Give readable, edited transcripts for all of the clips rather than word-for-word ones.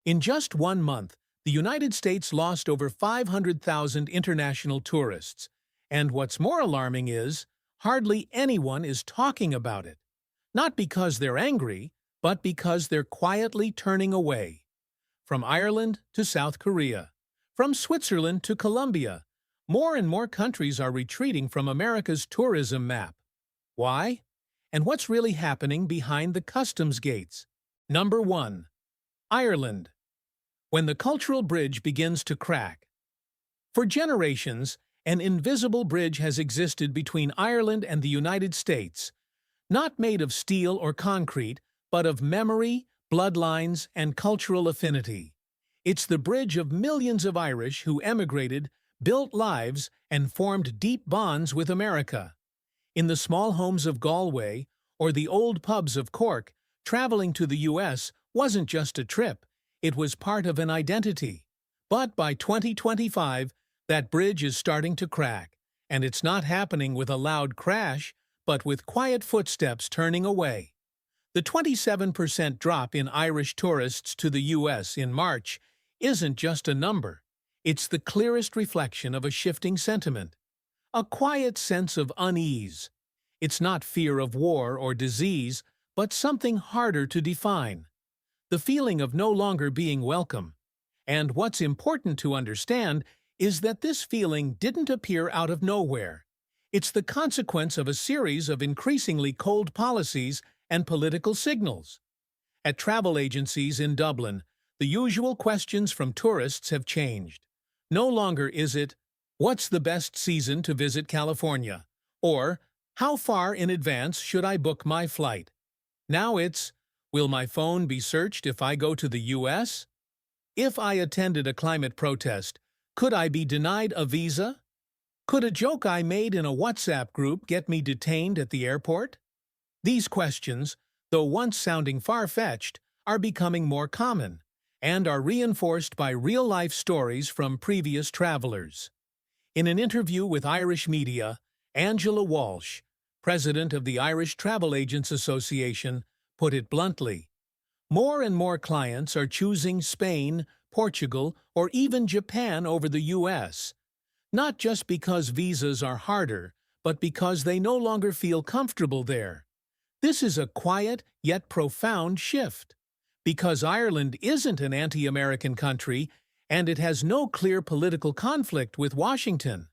In just 1 month, the United States lost over 500,000 international tourists. And what's more alarming is, hardly anyone is talking about it. Not because they're angry, but because they're quietly turning away. From Ireland to South Korea, from Switzerland to Colombia, more and more countries are retreating from America's tourism map. Why? And what's really happening behind the customs gates? Number 1. Ireland. When the cultural bridge begins to crack. For generations, an invisible bridge has existed between Ireland and the United States, not made of steel or concrete, but of memory, bloodlines, and cultural affinity. It's the bridge of millions of Irish who emigrated, built lives, and formed deep bonds with America. In the small homes of Galway or the old pubs of Cork, traveling to the U.S. wasn't just a trip, it was part of an identity. But by 2025, that bridge is starting to crack, and it's not happening with a loud crash, but with quiet footsteps turning away. The 27% drop in Irish tourists to the U.S. in March isn't just a number. It's the clearest reflection of a shifting sentiment. A quiet sense of unease. It's not fear of war or disease, but something harder to define. The feeling of no longer being welcome. And what's important to understand is that this feeling didn't appear out of nowhere. It's the consequence of a series of increasingly cold policies and political signals. At travel agencies in Dublin, the usual questions from tourists have changed. No longer is it, "What's the best season to visit California?" or "How far in advance should I book my flight?" Now it's, "Will my phone be searched if I go to the U.S.? If I attended a climate protest, could I be denied a visa? Could a joke I made in a WhatsApp group get me detained at the airport?" These questions, though once sounding far-fetched, are becoming more common and are reinforced by real-life stories from previous travelers. In an interview with Irish media, Angela Walsh, president of the Irish Travel Agents Association, put it bluntly. More and more clients are choosing Spain, Portugal, or even Japan over the U.S., not just because visas are harder, but because they no longer feel comfortable there. This is a quiet yet profound shift. Because Ireland isn't an anti-American country, and it has no clear political conflict with Washington.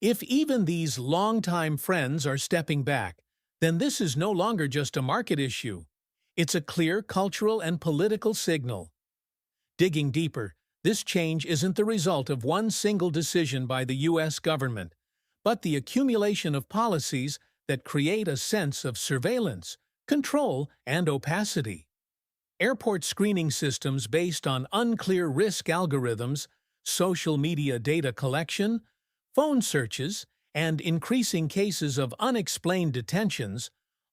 If even these longtime friends are stepping back, then this is no longer just a market issue. It's a clear cultural and political signal. Digging deeper, this change isn't the result of one single decision by the U.S. government, but the accumulation of policies that create a sense of surveillance, control, and opacity. Airport screening systems based on unclear risk algorithms, social media data collection, phone searches, and increasing cases of unexplained detentions,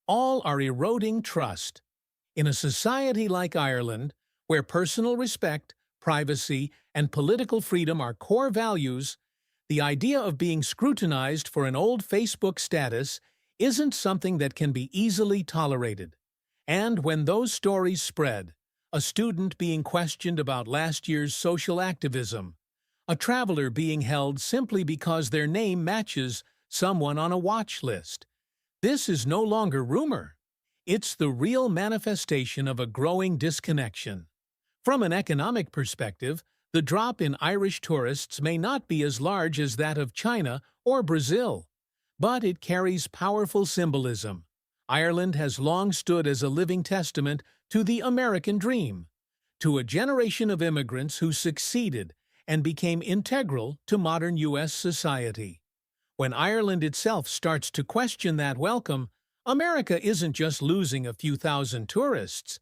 all are eroding trust. In a society like Ireland, where personal respect, privacy, and political freedom are core values, the idea of being scrutinized for an old Facebook status isn't something that can be easily tolerated. And when those stories spread, a student being questioned about last year's social activism, a traveler being held simply because their name matches someone on a watch list, this is no longer rumor. It's the real manifestation of a growing disconnection. From an economic perspective, the drop in Irish tourists may not be as large as that of China or Brazil, but it carries powerful symbolism. Ireland has long stood as a living testament to the American dream, to a generation of immigrants who succeeded and became integral to modern U.S. society. When Ireland itself starts to question that welcome, America isn't just losing a few thousand tourists,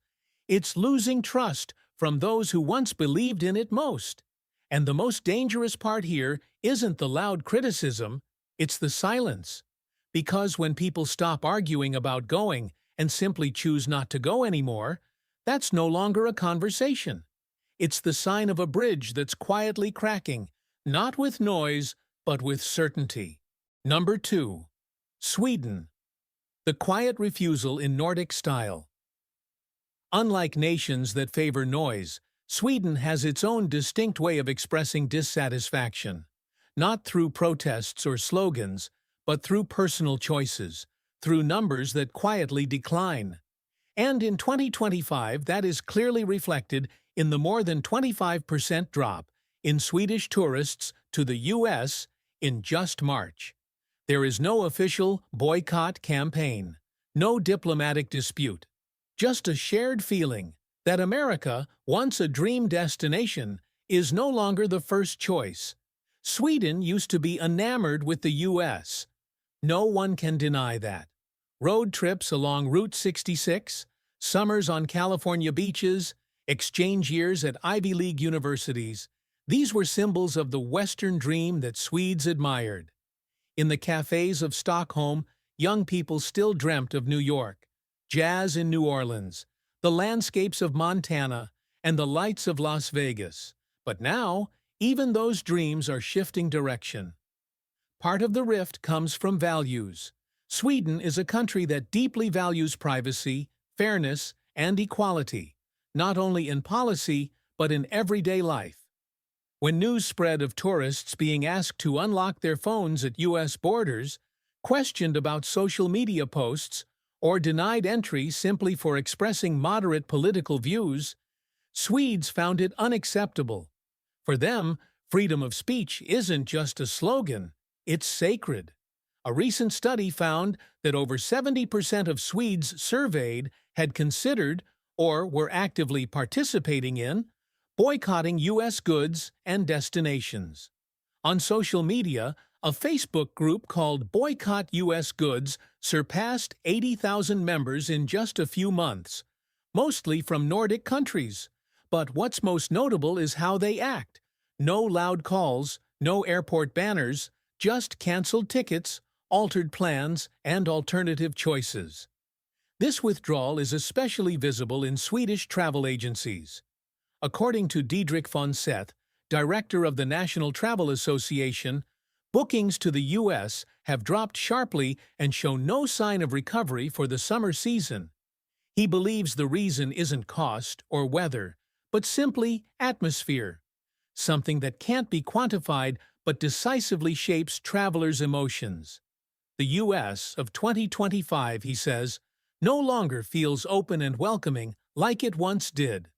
it's losing trust from those who once believed in it most. And the most dangerous part here isn't the loud criticism, it's the silence. Because when people stop arguing about going and simply choose not to go anymore, that's no longer a conversation. It's the sign of a bridge that's quietly cracking, not with noise, but with certainty. Number 2. Sweden. The quiet refusal in Nordic style. Unlike nations that favor noise, Sweden has its own distinct way of expressing dissatisfaction, not through protests or slogans, but through personal choices, through numbers that quietly decline. And in 2025, that is clearly reflected in the more than 25% drop in Swedish tourists to the US in just March. There is no official boycott campaign, no diplomatic dispute, just a shared feeling that America, once a dream destination, is no longer the first choice. Sweden used to be enamored with the US. No one can deny that. Road trips along Route 66, summers on California beaches, exchange years at Ivy League universities, these were symbols of the Western dream that Swedes admired. In the cafes of Stockholm, young people still dreamt of New York, jazz in New Orleans, the landscapes of Montana, and the lights of Las Vegas. But now, even those dreams are shifting direction. Part of the rift comes from values. Sweden is a country that deeply values privacy, fairness, and equality, not only in policy, but in everyday life. When news spread of tourists being asked to unlock their phones at U.S. borders, questioned about social media posts, or denied entry simply for expressing moderate political views, Swedes found it unacceptable. For them, freedom of speech isn't just a slogan, it's sacred. A recent study found that over 70% of Swedes surveyed had considered, or were actively participating in, boycotting U.S. goods and destinations. On social media, a Facebook group called Boycott U.S. Goods surpassed 80,000 members in just a few months, mostly from Nordic countries. But what's most notable is how they act. No loud calls, no airport banners, just canceled tickets, altered plans, and alternative choices. This withdrawal is especially visible in Swedish travel agencies. According to Didrik von Seth, director of the National Travel Association, bookings to the U.S. have dropped sharply and show no sign of recovery for the summer season. He believes the reason isn't cost or weather, but simply atmosphere, something that can't be quantified but decisively shapes travelers' emotions. The U.S. of 2025, he says, no longer feels open and welcoming like it once did.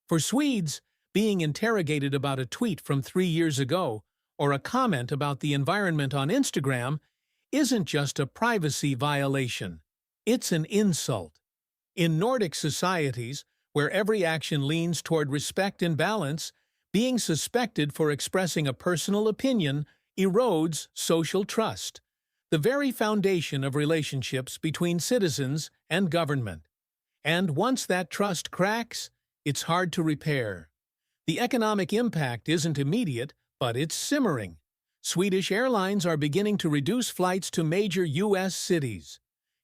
For Swedes, being interrogated about a tweet from 3 years ago or a comment about the environment on Instagram isn't just a privacy violation. It's an insult. In Nordic societies, where every action leans toward respect and balance, being suspected for expressing a personal opinion erodes social trust, the very foundation of relationships between citizens and government. And once that trust cracks, it's hard to repair. The economic impact isn't immediate, but it's simmering. Swedish airlines are beginning to reduce flights to major U.S. cities.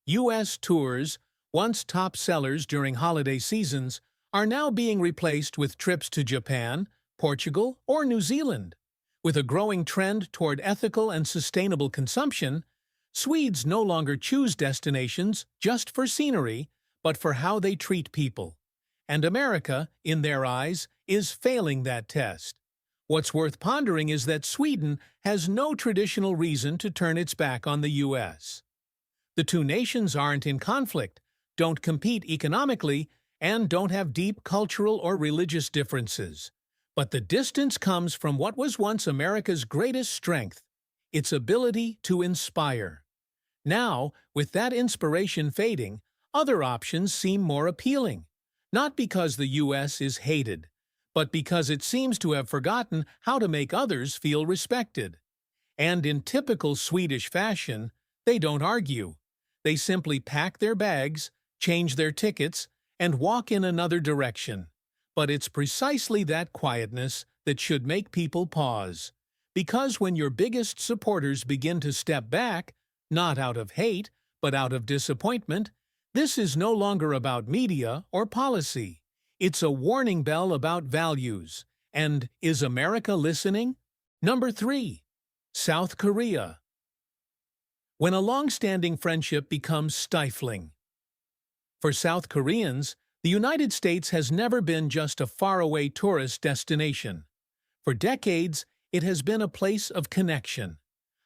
U.S. tours, once top sellers during holiday seasons, are now being replaced with trips to Japan, Portugal, or New Zealand. With a growing trend toward ethical and sustainable consumption, Swedes no longer choose destinations just for scenery, but for how they treat people. And America, in their eyes, is failing that test. What's worth pondering is that Sweden has no traditional reason to turn its back on the U.S. The two nations aren't in conflict, don't compete economically, and don't have deep cultural or religious differences. But the distance comes from what was once America's greatest strength, its ability to inspire. Now, with that inspiration fading, other options seem more appealing. Not because the U.S. is hated, but because it seems to have forgotten how to make others feel respected. And in typical Swedish fashion, they don't argue. They simply pack their bags, change their tickets, and walk in another direction. But it's precisely that quietness that should make people pause. Because when your biggest supporters begin to step back, not out of hate, but out of disappointment, this is no longer about media or policy. It's a warning bell about values. And is America listening? Number 3. South Korea. When a long-standing friendship becomes stifling. For South Koreans, The United States has never been just a faraway tourist destination. For decades, it has been a place of connection,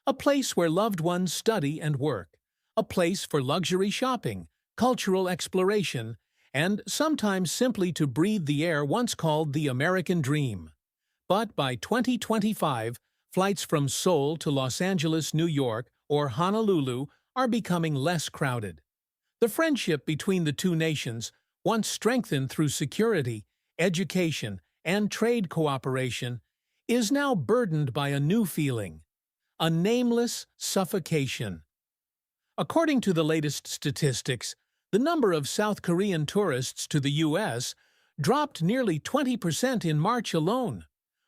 a place where loved ones study and work, a place for luxury shopping, cultural exploration, and sometimes simply to breathe the air once called the American dream. But by 2025, flights from Seoul to Los Angeles, New York, or Honolulu are becoming less crowded. The friendship between the two nations, once strengthened through security, education, and trade cooperation, is now burdened by a new feeling, a nameless suffocation. According to the latest statistics, the number of South Korean tourists to the U.S. dropped nearly 20% in March alone,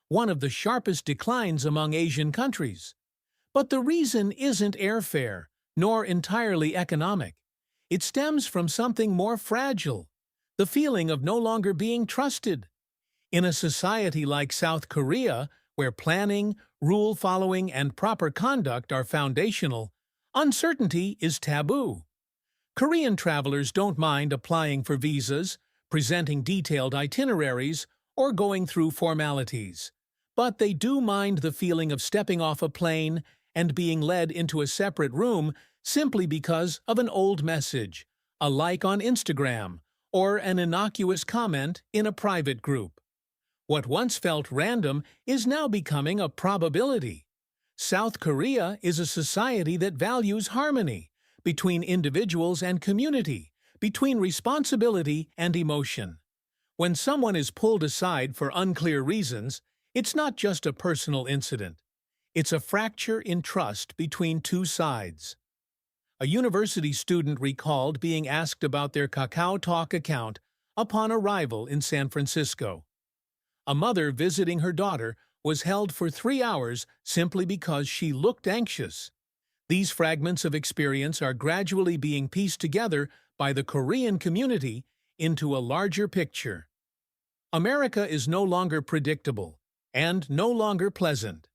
one of the sharpest declines among Asian countries. But the reason isn't airfare, nor entirely economic. It stems from something more fragile, the feeling of no longer being trusted. In a society like South Korea, where planning, rule-following, and proper conduct are foundational, uncertainty is taboo. Korean travelers don't mind applying for visas, presenting detailed itineraries, or going through formalities. But they do mind the feeling of stepping off a plane and being led into a separate room simply because of an old message, a like on Instagram, or an innocuous comment in a private group. What once felt random is now becoming a probability. South Korea is a society that values harmony between individuals and community, between responsibility and emotion. When someone is pulled aside for unclear reasons, it's not just a personal incident. It's a fracture in trust between two sides. A university student recalled being asked about their Kakao Talk account upon arrival in San Francisco. A mother visiting her daughter was held for 3 hours simply because she looked anxious. These fragments of experience are gradually being pieced together by the Korean community into a larger picture. America is no longer predictable and no longer pleasant.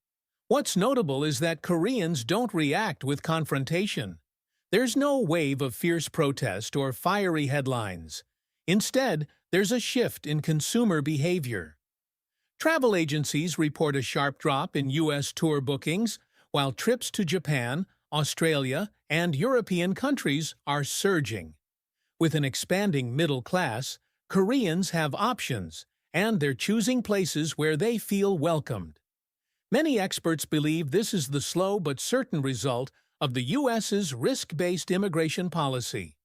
What's notable is that Koreans don't react with confrontation. There's no wave of fierce protest or fiery headlines. Instead, there's a shift in consumer behavior. Travel agencies report a sharp drop in U.S. tour bookings, while trips to Japan, Australia, and European countries are surging. With an expanding middle class, Koreans have options, and they're choosing places where they feel welcomed. Many experts believe this is the slow but certain result of the U.S.'s risk-based immigration policy.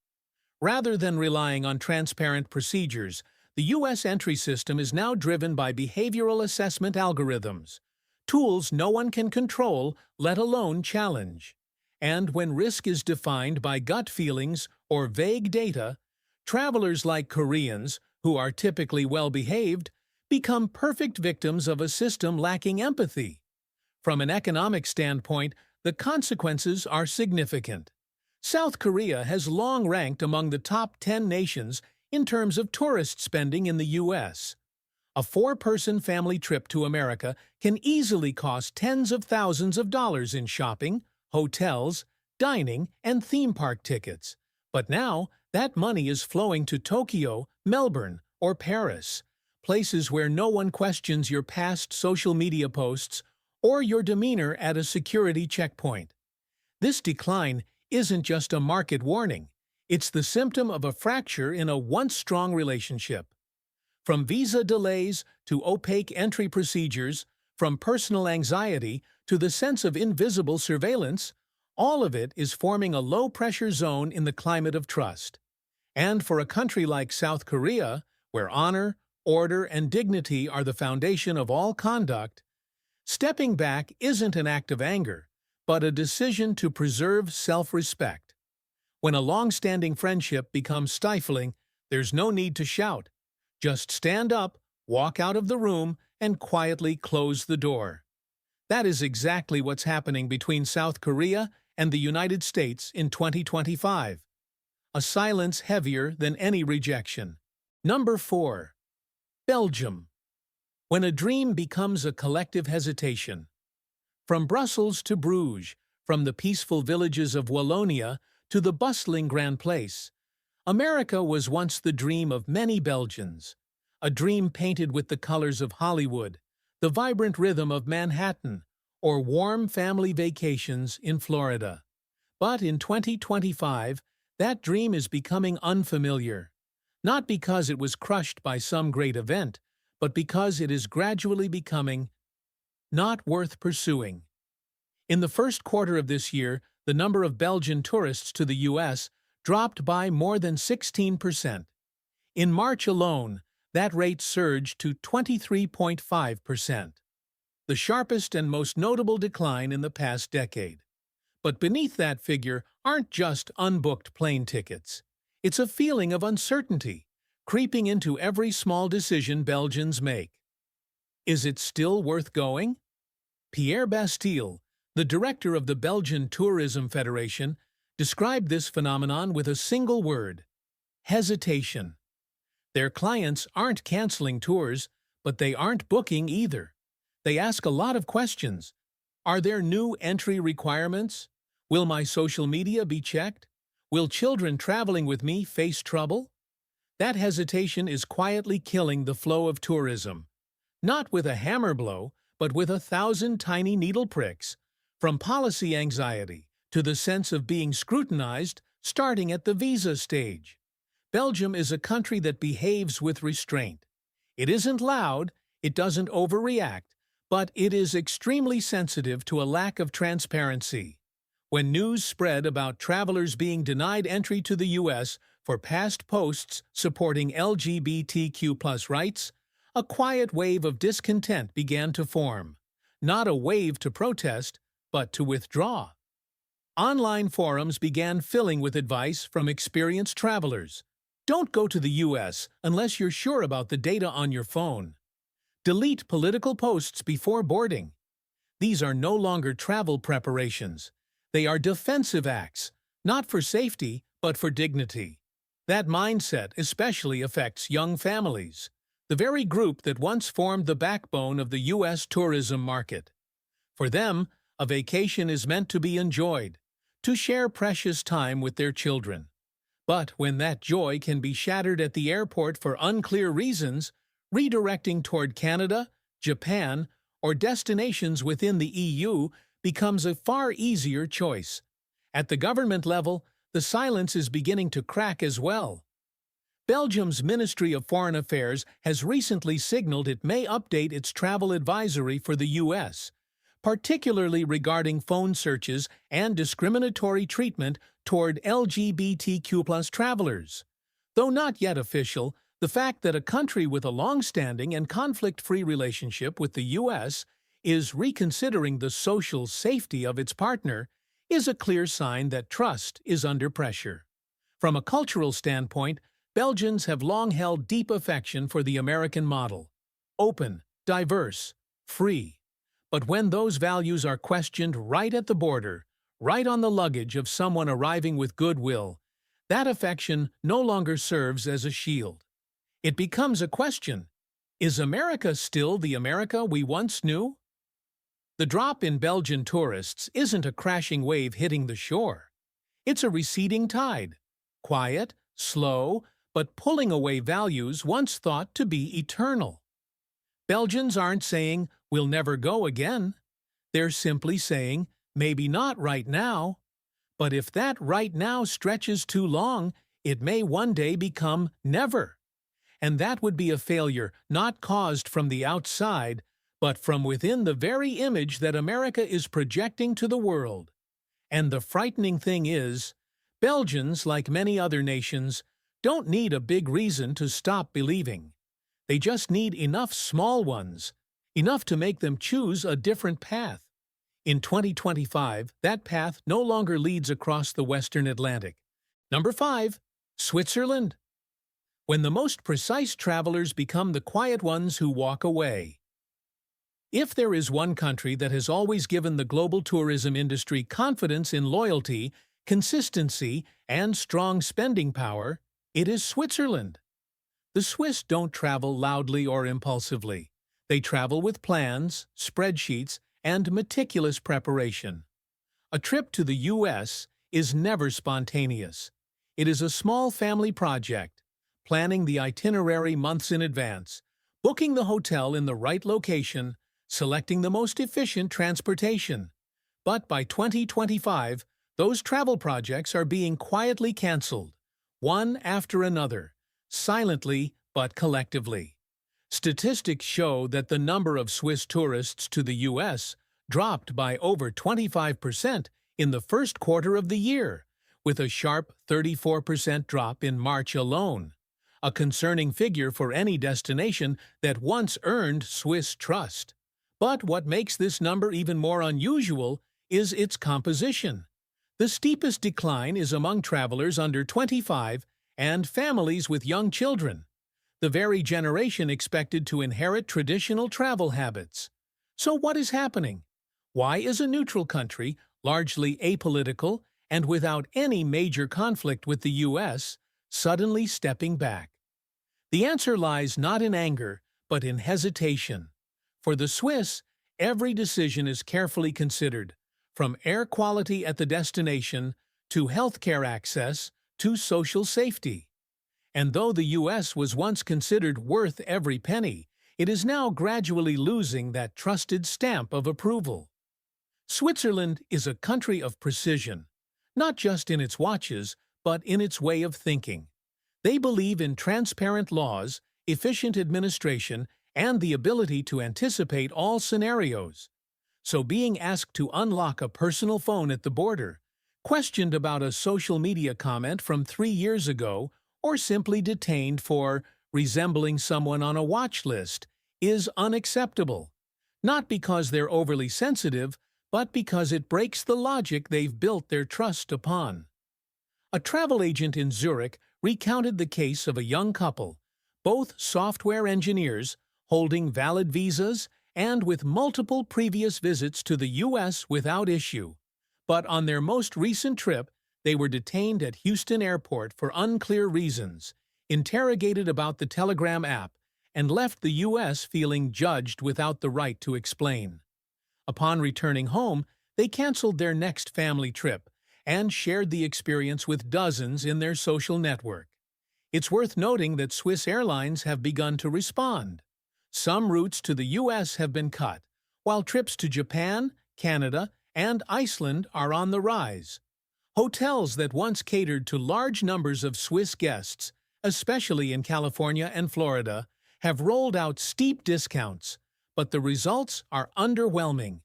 Rather than relying on transparent procedures, the U.S. entry system is now driven by behavioral assessment algorithms, tools no one can control, let alone challenge. And when risk is defined by gut feelings or vague data, travelers like Koreans, who are typically well-behaved, become perfect victims of a system lacking empathy. From an economic standpoint, the consequences are significant. South Korea has long ranked among the top 10 nations in terms of tourist spending in the U.S. A 4-person family trip to America can easily cost tens of thousands of dollars in shopping, hotels, dining, and theme park tickets. But now, that money is flowing to Tokyo, Melbourne, or Paris, places where no one questions your past social media posts or your demeanor at a security checkpoint. This decline isn't just a market warning. It's the symptom of a fracture in a once-strong relationship. From visa delays to opaque entry procedures, from personal anxiety to the sense of invisible surveillance, all of it is forming a low-pressure zone in the climate of trust. And for a country like South Korea, where honor, order, and dignity are the foundation of all conduct, stepping back isn't an act of anger, but a decision to preserve self-respect. When a long-standing friendship becomes stifling, there's no need to shout. Just stand up, walk out of the room, and quietly close the door. That is exactly what's happening between South Korea and the United States in 2025. A silence heavier than any rejection. Number 4. Belgium. When a dream becomes a collective hesitation. From Brussels to Bruges, from the peaceful villages of Wallonia to the bustling Grand Place, America was once the dream of many Belgians, a dream painted with the colors of Hollywood, the vibrant rhythm of Manhattan, or warm family vacations in Florida. But in 2025, that dream is becoming unfamiliar, not because it was crushed by some great event, but because it is gradually becoming not worth pursuing. In the first quarter of this year, the number of Belgian tourists to the U.S. dropped by more than 16%. In March alone, that rate surged to 23.5%, the sharpest and most notable decline in the past decade. But beneath that figure aren't just unbooked plane tickets. It's a feeling of uncertainty, creeping into every small decision Belgians make. Is it still worth going? Pierre Bastille, the director of the Belgian Tourism Federation, described this phenomenon with a single word: hesitation. Their clients aren't canceling tours, but they aren't booking either. They ask a lot of questions. Are there new entry requirements? Will my social media be checked? Will children traveling with me face trouble? That hesitation is quietly killing the flow of tourism. Not with a hammer blow, but with 1,000 tiny needle pricks, from policy anxiety to the sense of being scrutinized starting at the visa stage. Belgium is a country that behaves with restraint. It isn't loud, it doesn't overreact, but it is extremely sensitive to a lack of transparency. When news spread about travelers being denied entry to the U.S. for past posts supporting LGBTQ+ rights, a quiet wave of discontent began to form. Not a wave to protest, but to withdraw. Online forums began filling with advice from experienced travelers. Don't go to the U.S. unless you're sure about the data on your phone. Delete political posts before boarding. These are no longer travel preparations. They are defensive acts, not for safety, but for dignity. That mindset especially affects young families, the very group that once formed the backbone of the U.S. tourism market. For them, a vacation is meant to be enjoyed, to share precious time with their children. But when that joy can be shattered at the airport for unclear reasons, redirecting toward Canada, Japan, or destinations within the EU becomes a far easier choice. At the government level, the silence is beginning to crack as well. Belgium's Ministry of Foreign Affairs has recently signaled it may update its travel advisory for the U.S., particularly regarding phone searches and discriminatory treatment toward LGBTQ+ travelers. Though not yet official, the fact that a country with a long-standing and conflict-free relationship with the U.S. is reconsidering the social safety of its partner is a clear sign that trust is under pressure. From a cultural standpoint, Belgians have long held deep affection for the American model: open, diverse, free. But when those values are questioned right at the border, right on the luggage of someone arriving with goodwill, that affection no longer serves as a shield. It becomes a question: is America still the America we once knew? The drop in Belgian tourists isn't a crashing wave hitting the shore. It's a receding tide, quiet, slow, but pulling away values once thought to be eternal. Belgians aren't saying, "We'll never go again." They're simply saying, "Maybe not right now." But if that right now stretches too long, it may one day become never. And that would be a failure not caused from the outside, but from within the very image that America is projecting to the world. And the frightening thing is, Belgians, like many other nations, don't need a big reason to stop believing. They just need enough small ones, enough to make them choose a different path. In 2025, that path no longer leads across the Western Atlantic. Number 5. Switzerland. When the most precise travelers become the quiet ones who walk away. If there is one country that has always given the global tourism industry confidence in loyalty, consistency, and strong spending power, it is Switzerland. The Swiss don't travel loudly or impulsively. They travel with plans, spreadsheets, and meticulous preparation. A trip to the U.S. is never spontaneous. It is a small family project, planning the itinerary months in advance, booking the hotel in the right location, selecting the most efficient transportation. But by 2025, those travel projects are being quietly canceled, one after another, silently but collectively. Statistics show that the number of Swiss tourists to the U.S. dropped by over 25% in the first quarter of the year, with a sharp 34% drop in March alone. A concerning figure for any destination that once earned Swiss trust. But what makes this number even more unusual is its composition. The steepest decline is among travelers under 25 and families with young children, the very generation expected to inherit traditional travel habits. So what is happening? Why is a neutral country, largely apolitical and without any major conflict with the U.S., suddenly stepping back? The answer lies not in anger, but in hesitation. For the Swiss, every decision is carefully considered, from air quality at the destination to healthcare access to social safety. And though the U.S. was once considered worth every penny, it is now gradually losing that trusted stamp of approval. Switzerland is a country of precision, not just in its watches, but in its way of thinking. They believe in transparent laws, efficient administration, and the ability to anticipate all scenarios. So being asked to unlock a personal phone at the border, questioned about a social media comment from 3 years ago, or simply detained for resembling someone on a watch list is unacceptable. Not because they're overly sensitive, but because it breaks the logic they've built their trust upon. A travel agent in Zurich recounted the case of a young couple, both software engineers, holding valid visas and with multiple previous visits to the U.S. without issue. But on their most recent trip, they were detained at Houston Airport for unclear reasons, interrogated about the Telegram app, and left the U.S. feeling judged without the right to explain. Upon returning home, they canceled their next family trip and shared the experience with dozens in their social network. It's worth noting that Swiss airlines have begun to respond. Some routes to the U.S. have been cut, while trips to Japan, Canada, and Iceland are on the rise. Hotels that once catered to large numbers of Swiss guests, especially in California and Florida, have rolled out steep discounts, but the results are underwhelming.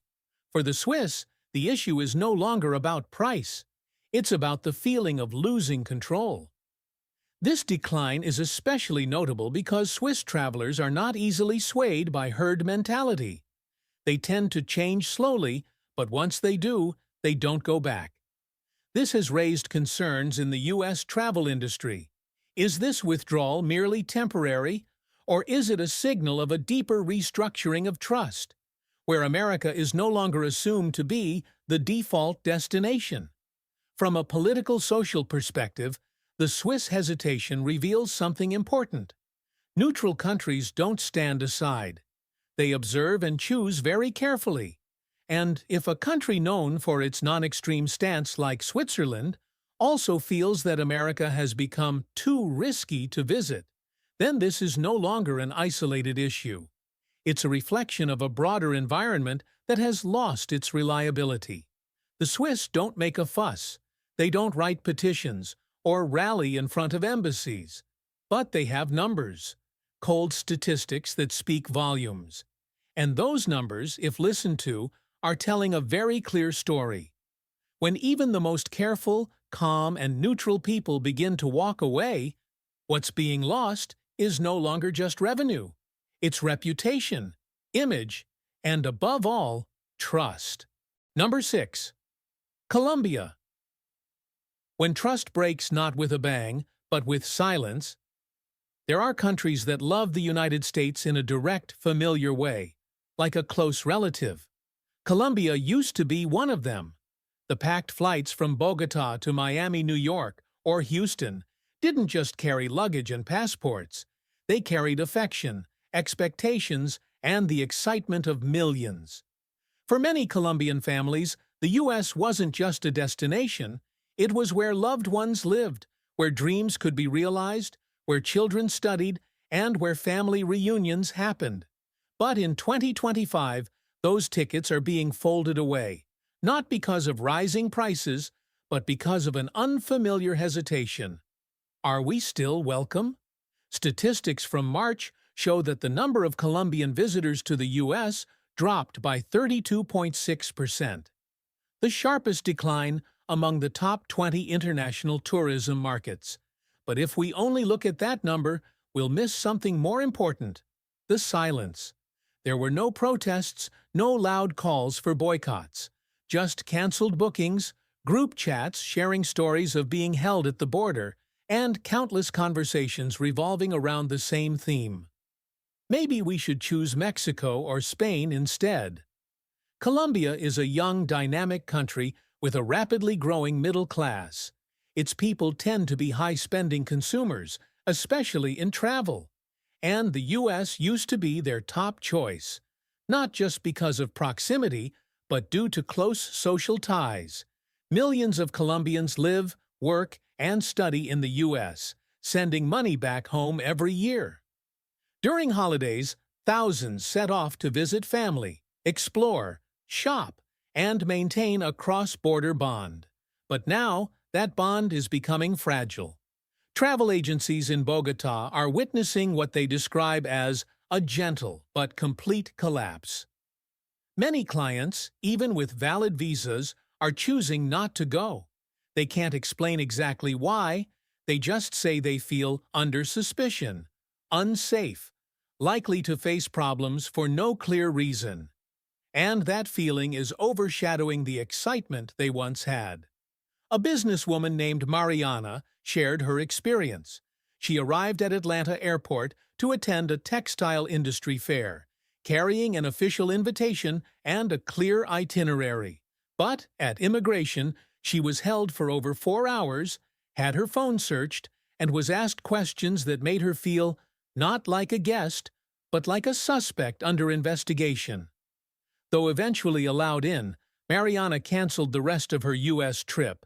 For the Swiss, the issue is no longer about price. It's about the feeling of losing control. This decline is especially notable because Swiss travelers are not easily swayed by herd mentality. They tend to change slowly, but once they do, they don't go back. This has raised concerns in the U.S. travel industry. Is this withdrawal merely temporary, or is it a signal of a deeper restructuring of trust, where America is no longer assumed to be the default destination? From a political-social perspective, the Swiss hesitation reveals something important. Neutral countries don't stand aside. They observe and choose very carefully. And if a country known for its non-extreme stance like Switzerland also feels that America has become too risky to visit, then this is no longer an isolated issue. It's a reflection of a broader environment that has lost its reliability. The Swiss don't make a fuss. They don't write petitions or rally in front of embassies. But they have numbers, cold statistics that speak volumes. And those numbers, if listened to, are telling a very clear story. When even the most careful, calm, and neutral people begin to walk away, what's being lost is no longer just revenue. It's reputation, image, and above all, trust. Number 6. Colombia. When trust breaks not with a bang, but with silence, there are countries that love the United States in a direct, familiar way, like a close relative. Colombia used to be one of them. The packed flights from Bogota to Miami, New York, or Houston didn't just carry luggage and passports. They carried affection, expectations, and the excitement of millions. For many Colombian families, the U.S. wasn't just a destination. It was where loved ones lived, where dreams could be realized, where children studied, and where family reunions happened. But in 2025, those tickets are being folded away, not because of rising prices, but because of an unfamiliar hesitation. Are we still welcome? Statistics from March show that the number of Colombian visitors to the U.S. dropped by 32.6%, the sharpest decline among the top 20 international tourism markets. But if we only look at that number, we'll miss something more important: the silence. There were no protests, no loud calls for boycotts, just canceled bookings, group chats sharing stories of being held at the border, and countless conversations revolving around the same theme. Maybe we should choose Mexico or Spain instead. Colombia is a young, dynamic country with a rapidly growing middle class. Its people tend to be high-spending consumers, especially in travel. And the U.S. used to be their top choice, not just because of proximity, but due to close social ties. Millions of Colombians live, work, and study in the U.S., sending money back home every year. During holidays, thousands set off to visit family, explore, shop, and maintain a cross-border bond. But now, that bond is becoming fragile. Travel agencies in Bogotá are witnessing what they describe as a gentle but complete collapse. Many clients, even with valid visas, are choosing not to go. They can't explain exactly why, they just say they feel under suspicion, unsafe, likely to face problems for no clear reason. And that feeling is overshadowing the excitement they once had. A businesswoman named Mariana shared her experience. She arrived at Atlanta Airport to attend a textile industry fair, carrying an official invitation and a clear itinerary. But at immigration, she was held for over 4 hours, had her phone searched, and was asked questions that made her feel not like a guest, but like a suspect under investigation. Though eventually allowed in, Mariana canceled the rest of her U.S. trip,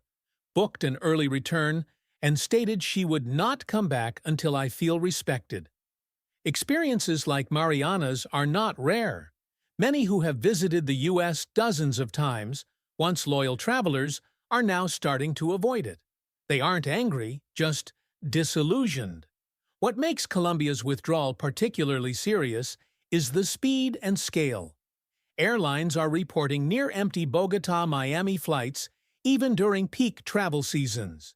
booked an early return, and stated she would not come back until I feel respected. Experiences like Mariana's are not rare. Many who have visited the U.S. dozens of times, once loyal travelers, are now starting to avoid it. They aren't angry, just disillusioned. What makes Colombia's withdrawal particularly serious is the speed and scale. Airlines are reporting near-empty Bogotá-Miami flights even during peak travel seasons.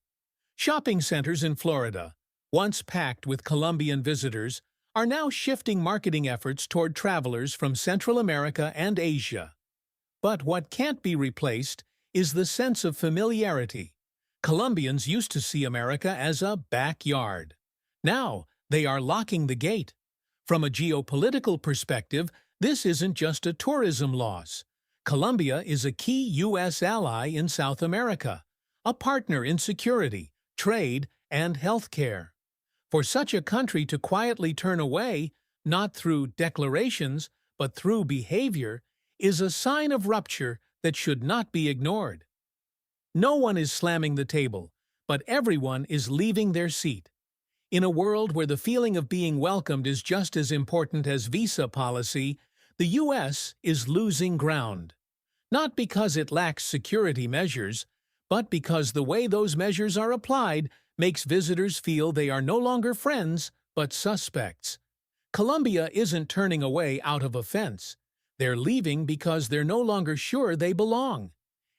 Shopping centers in Florida, once packed with Colombian visitors, are now shifting marketing efforts toward travelers from Central America and Asia. But what can't be replaced is the sense of familiarity. Colombians used to see America as a backyard. Now, they are locking the gate. From a geopolitical perspective, this isn't just a tourism loss. Colombia is a key U.S. ally in South America, a partner in security, trade, and healthcare. For such a country to quietly turn away, not through declarations, but through behavior, is a sign of rupture that should not be ignored. No one is slamming the table, but everyone is leaving their seat. In a world where the feeling of being welcomed is just as important as visa policy, the U.S. is losing ground. Not because it lacks security measures, but because the way those measures are applied makes visitors feel they are no longer friends, but suspects. Colombia isn't turning away out of offense. They're leaving because they're no longer sure they belong.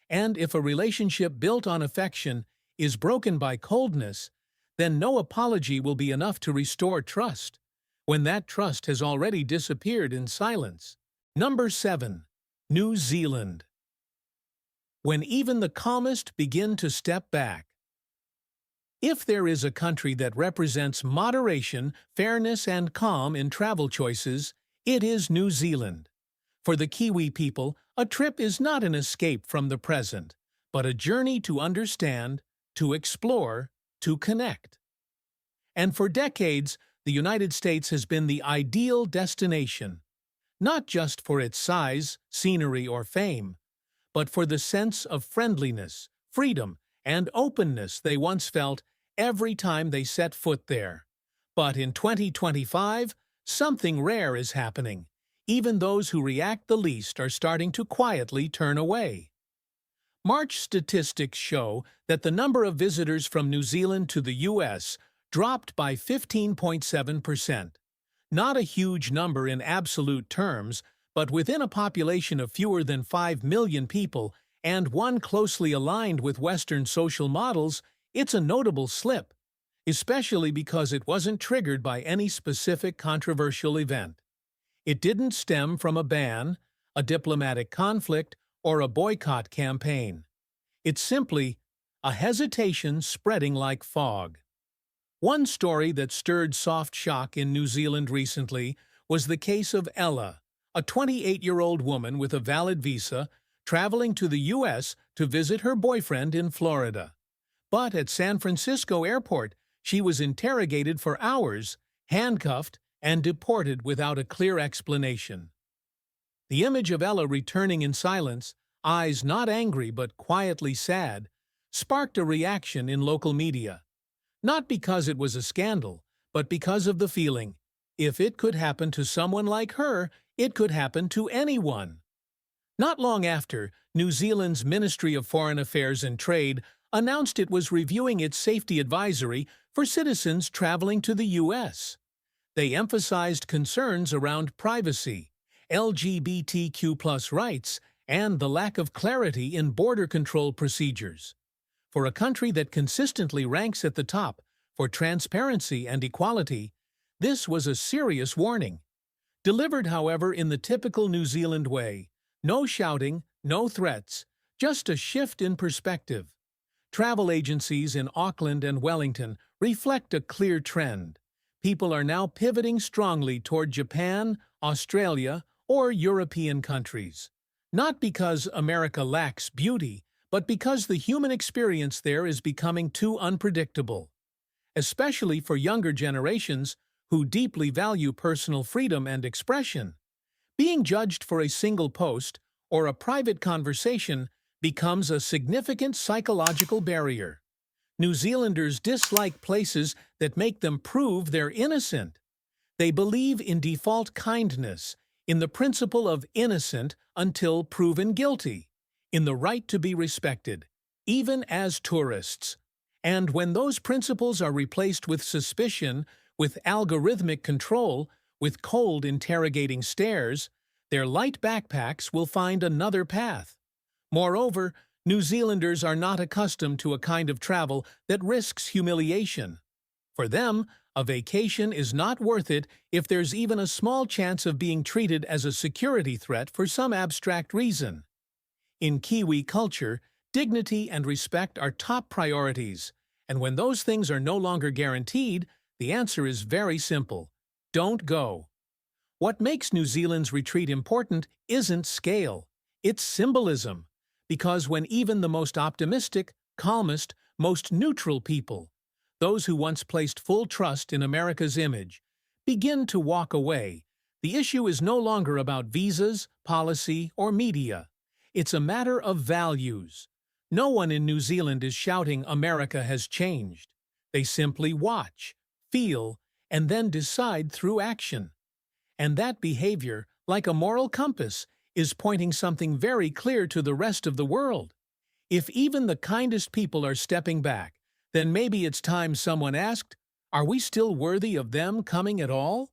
And if a relationship built on affection is broken by coldness, then no apology will be enough to restore trust, when that trust has already disappeared in silence. Number 7. New Zealand. When even the calmest begin to step back. If there is a country that represents moderation, fairness, and calm in travel choices, it is New Zealand. For the Kiwi people, a trip is not an escape from the present, but a journey to understand, to explore, to connect. And for decades, the United States has been the ideal destination, not just for its size, scenery, or fame, but for the sense of friendliness, freedom, and openness they once felt every time they set foot there. But in 2025, something rare is happening. Even those who react the least are starting to quietly turn away. March statistics show that the number of visitors from New Zealand to the U.S. dropped by 15.7%. Not a huge number in absolute terms, but within a population of fewer than 5 million people and one closely aligned with Western social models, it's a notable slip, especially because it wasn't triggered by any specific controversial event. It didn't stem from a ban, a diplomatic conflict, or a boycott campaign. It's simply a hesitation spreading like fog. One story that stirred soft shock in New Zealand recently was the case of Ella, a 28-year-old woman with a valid visa traveling to the U.S. to visit her boyfriend in Florida. But at San Francisco Airport, she was interrogated for hours, handcuffed, and deported without a clear explanation. The image of Ella returning in silence, eyes not angry but quietly sad, sparked a reaction in local media. Not because it was a scandal, but because of the feeling, if it could happen to someone like her, it could happen to anyone. Not long after, New Zealand's Ministry of Foreign Affairs and Trade announced it was reviewing its safety advisory for citizens traveling to the U.S. They emphasized concerns around privacy, LGBTQ+ rights, and the lack of clarity in border control procedures. For a country that consistently ranks at the top for transparency and equality, this was a serious warning. Delivered, however, in the typical New Zealand way. No shouting, no threats, just a shift in perspective. Travel agencies in Auckland and Wellington reflect a clear trend. People are now pivoting strongly toward Japan, Australia, or European countries. Not because America lacks beauty, but because the human experience there is becoming too unpredictable. Especially for younger generations who deeply value personal freedom and expression. Being judged for a single post or a private conversation becomes a significant psychological barrier. New Zealanders dislike places that make them prove they're innocent. They believe in default kindness, in the principle of innocent until proven guilty, in the right to be respected, even as tourists. And when those principles are replaced with suspicion, with algorithmic control, with cold interrogating stares, their light backpacks will find another path. Moreover, New Zealanders are not accustomed to a kind of travel that risks humiliation. For them, a vacation is not worth it if there's even a small chance of being treated as a security threat for some abstract reason. In Kiwi culture, dignity and respect are top priorities, and when those things are no longer guaranteed, the answer is very simple. Don't go. What makes New Zealand's retreat important isn't scale, it's symbolism. Because when even the most optimistic, calmest, most neutral people, those who once placed full trust in America's image, begin to walk away, the issue is no longer about visas, policy, or media. It's a matter of values. No one in New Zealand is shouting America has changed. They simply watch, feel, and then decide through action. And that behavior, like a moral compass, is pointing something very clear to the rest of the world. If even the kindest people are stepping back, then maybe it's time someone asked, are we still worthy of them coming at all?